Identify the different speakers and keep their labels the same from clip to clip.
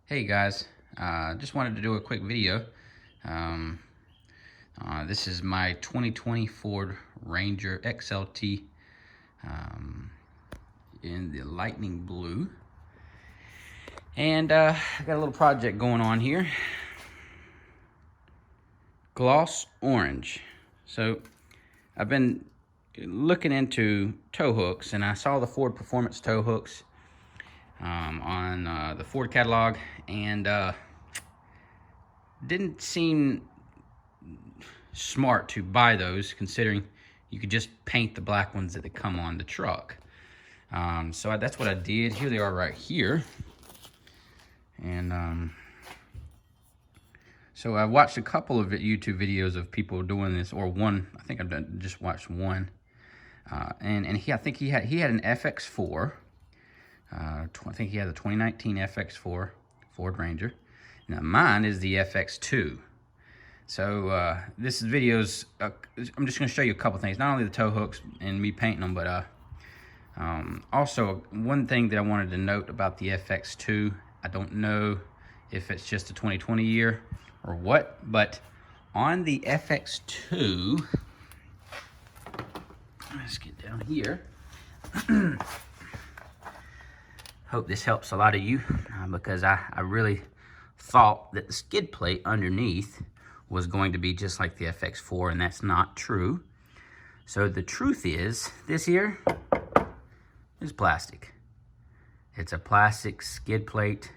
Speaker 1: Hey guys, just wanted to do a quick video. Um, this is my 2020 Ford Ranger XLT in the lightning blue. And I got a little project going on here. Gloss orange. So I've been looking into tow hooks, and I saw the Ford Performance tow hooks on the Ford catalog, and didn't seem smart to buy those, considering you could just paint the black ones that come on the truck. So that's what I did. Here they are right here. And so I've watched a couple of YouTube videos of people doing this, or one. I think I've just watched one. And I think he had an FX4. I think he had the 2019 FX4 Ford Ranger. Now mine is the FX2. So this video's, I'm just going to show you a couple things. Not only the tow hooks and me painting them, but also one thing that I wanted to note about the FX2. I don't know if it's just a 2020 year or what, but on the FX2, let's get down here. Hope this helps a lot of you, because I really thought that the skid plate underneath was going to be just like the FX4, and that's not true. So the truth is, this here is plastic. It's a plastic skid plate.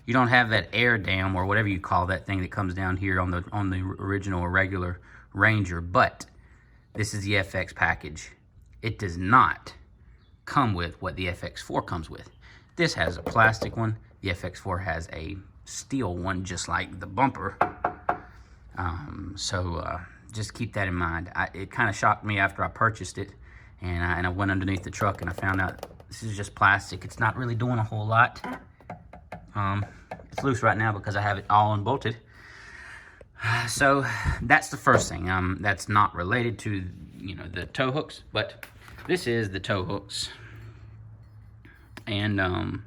Speaker 1: You don't have that air dam, or whatever you call that thing that comes down here on the original or regular Ranger, but this is the FX package. It does not come with what the FX4 comes with. This has a plastic one. The FX4 has a steel one, just like the bumper. Just keep that in mind. It kind of shocked me after I purchased it, and I went underneath the truck and I found out this is just plastic. It's not really doing a whole lot. It's loose right now because I have it all unbolted. So that's the first thing. That's not related to the tow hooks, but this is the tow hooks. And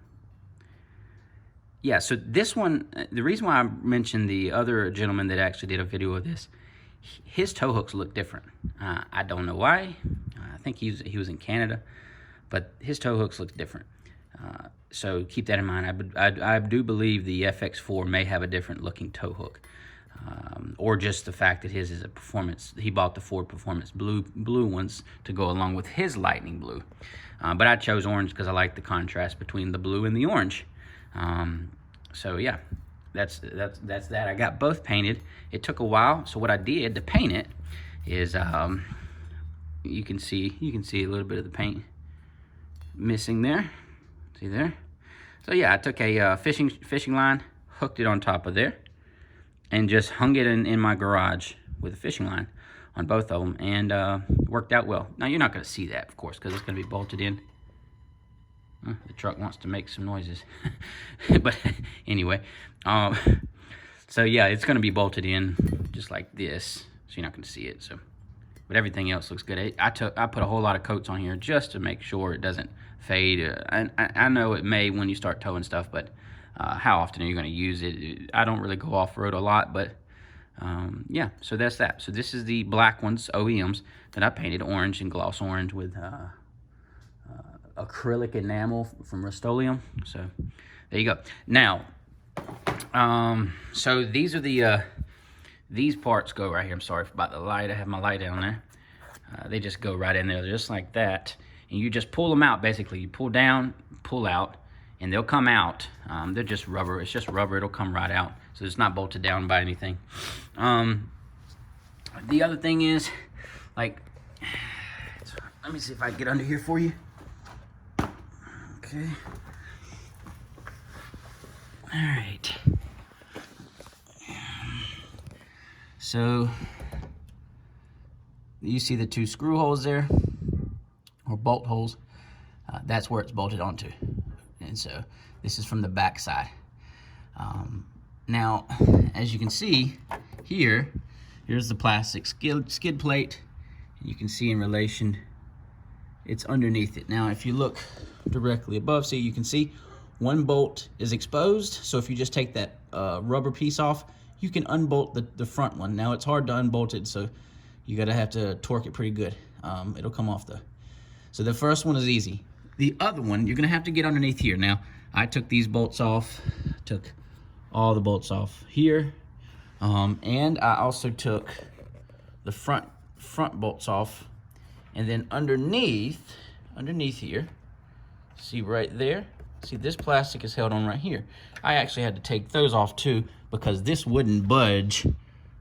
Speaker 1: yeah, so this one, the reason why I mentioned the other gentleman that actually did a video of this, his tow hooks look different. I don't know why. I think he was in Canada, but his tow hooks look different. So keep that in mind. I do believe the FX4 may have a different looking tow hook, or just the fact that his is a performance. He bought the Ford Performance blue ones to go along with his lightning blue. But I chose orange because I like the contrast between the blue and the orange. So yeah, that's that. I got both painted. It took a while. So what I did to paint it is, you can see a little bit of the paint missing there. See there? So yeah, I took a fishing line, hooked it on top of there, and just hung it in my garage with a fishing line on both of them, and worked out well. Now you're not going to see that, of course, because it's going to be bolted in. The truck wants to make some noises. But anyway, so yeah, it's going to be bolted in just like this, so you're not going to see it. So, but everything else looks good. I put a whole lot of coats on here just to make sure it doesn't fade. I know it may when you start towing stuff, but how often are you going to use it? I don't really go off-road a lot, but yeah, so that's that. So this is the black ones, OEMs, that I painted orange and gloss orange with acrylic enamel from Rust-Oleum. So there you go. Now, so these are these parts go right here. I'm sorry about the light. I have my light down there. They just go right in there, just like that. And you just pull them out, basically. You pull down, pull out, and they'll come out. They're just rubber. It's just rubber. It'll come right out. So it's not bolted down by anything. The other thing is, like, let me see if I can get under here for you. Okay. All right. So you see the two screw holes there, or bolt holes. That's where it's bolted onto. And so this is from the back side. Now, as you can see here, here's the plastic skid plate. You can see in relation, it's underneath it. Now, if you look directly above, see, you can see one bolt is exposed, so if you just take that rubber piece off, you can unbolt the front one. Now it's hard to unbolt it, so you gotta have to torque it pretty good. It'll come off though. So the first one is easy. The other one, you're gonna have to get underneath here. Now, I took these bolts off, took all the bolts off here, and I also took the front bolts off, and then underneath here, see right there, see this plastic is held on right here. I actually had to take those off too, because this wouldn't budge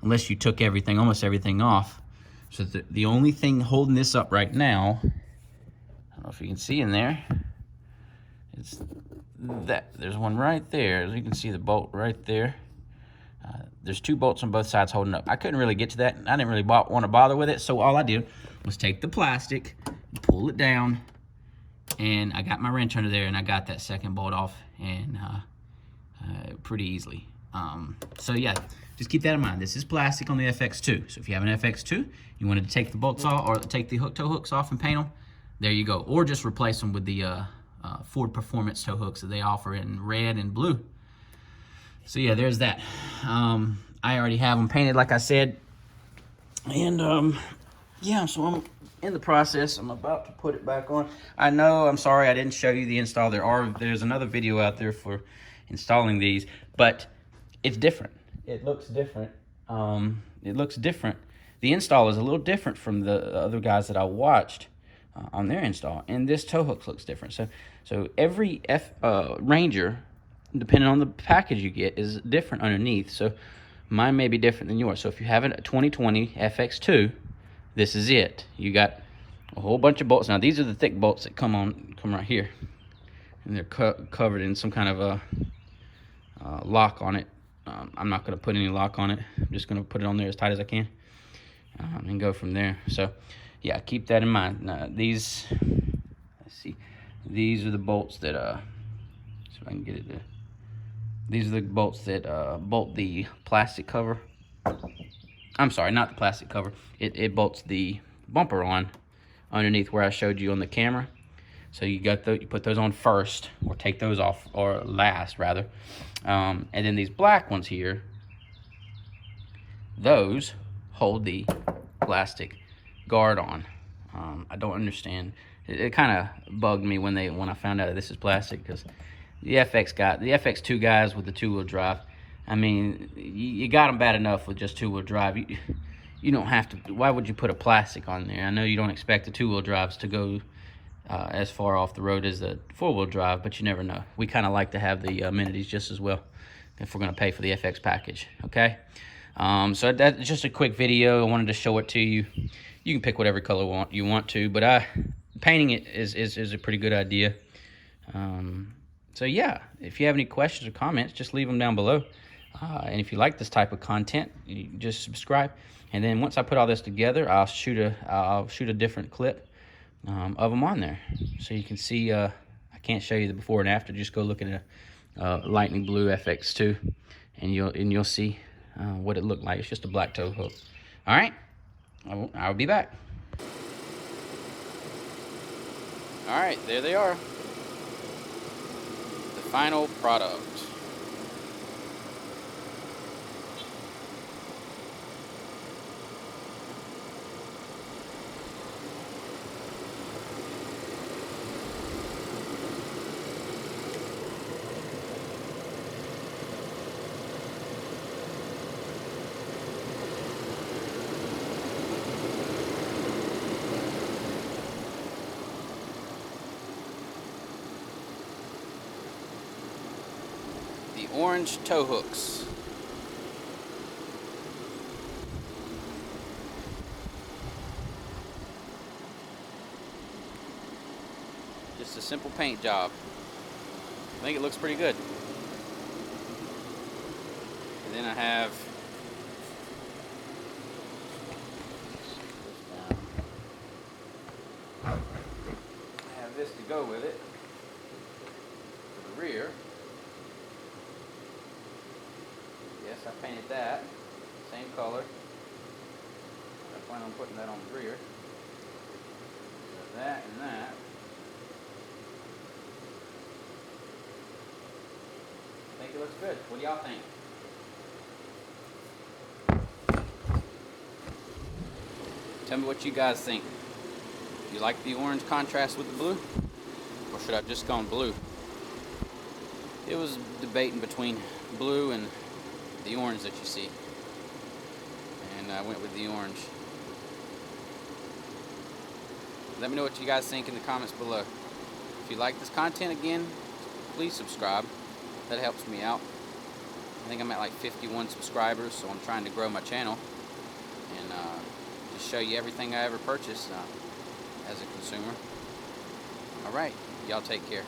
Speaker 1: unless you took everything, almost everything off. So the only thing holding this up right now, I don't know if you can see in there, it's that. There's one right there. As you can see the bolt right there. There's two bolts on both sides holding up. I couldn't really get to that. I didn't really want to bother with it, so all I did was take the plastic, pull it down, and I got my wrench under there, and I got that second bolt off, and pretty easily. So yeah, just keep that in mind. This is plastic on the FX2. So if you have an FX2, you wanted to take the bolts off or take the tow hooks off and paint them, there you go. Or just replace them with the Ford Performance tow hooks that they offer in red and blue. So yeah, there's that. I already have them painted, like I said. And yeah, so I'm in the process. I'm about to put it back on. I know, I'm sorry I didn't show you the install. There's another video out there for installing these, but it's different. It looks different. It looks different. The install is a little different from the other guys that I watched on their install, and this tow hook looks different. So every Ranger, depending on the package you get, is different underneath. So mine may be different than yours. So if you have a 2020 FX2, this is it. You got a whole bunch of bolts. Now these are the thick bolts that come right here, and they're covered in some kind of a lock on it. I'm not going to put any lock on it. I'm just going to put it on there as tight as I can, and go from there. So yeah, keep that in mind. Now, let's see, these are the bolts that see if I can get it there. These are the bolts that bolt the plastic cover. I'm sorry, not the plastic cover. It bolts the bumper on underneath where I showed you on the camera. So you put those on first, or take those off, or last rather. And then these black ones here, those hold the plastic guard on. I don't understand. It kind of bugged me when I found out that this is plastic, because the FX2 guys with the two-wheel drive, I mean, you got them bad enough with just two-wheel drive. You don't have to. Why would you put a plastic on there? I know you don't expect the two-wheel drives to go as far off the road as the four-wheel drive, but you never know. We kind of like to have the amenities just as well if we're going to pay for the FX package, okay? So that's just a quick video. I wanted to show it to you. You can pick whatever color you want to, but painting it is a pretty good idea. So yeah, if you have any questions or comments, just leave them down below. And if you like this type of content, you just subscribe. And then once I put all this together, I'll shoot a different clip of them on there, so you can see. I can't show you the before and after. Just go look at a Lightning Blue FX2, and you'll see what it looked like. It's just a black tow hook. All right, I'll be back. All right, there they are. The final product. Orange tow hooks. Just a simple paint job. I think it looks pretty good. And then I have this to go with it for the rear. Yes, I painted that, same color. I plan on putting that on the rear. So that and that. think it looks good. What do y'all think? Tell me what you guys think. You like the orange contrast with the blue? Or should I have just gone blue? It was debating between blue and the orange that you see. And I went with the orange. Let me know what you guys think in the comments below. If you like this content, again, please subscribe. That helps me out. I think I'm at like 51 subscribers, so I'm trying to grow my channel and just show you everything I ever purchased as a consumer. Alright, y'all take care.